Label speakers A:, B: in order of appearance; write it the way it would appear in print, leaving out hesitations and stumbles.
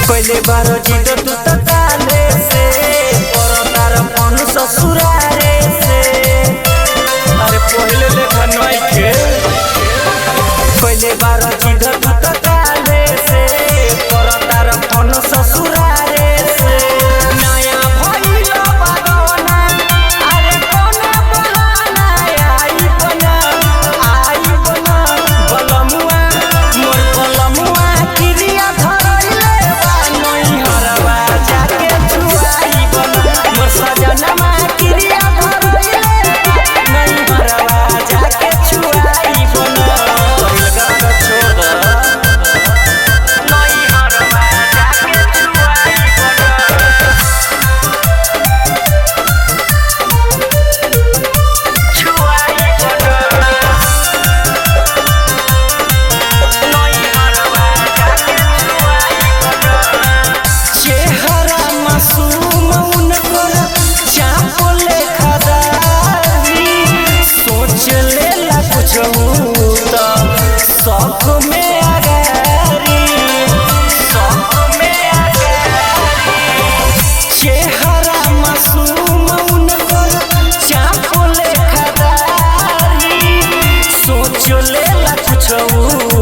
A: पहले बारो जीत तू ताले से तार मन ससुरारे से अरे पहले लेखा नहीं के पहले बारो जीत तू ताले से तार मन ससुरारे से नया भइल बागोना अरे कोना बहाना आई बना बलमुआ मोर बलमुआ किरिया धरइले चलेला कुछ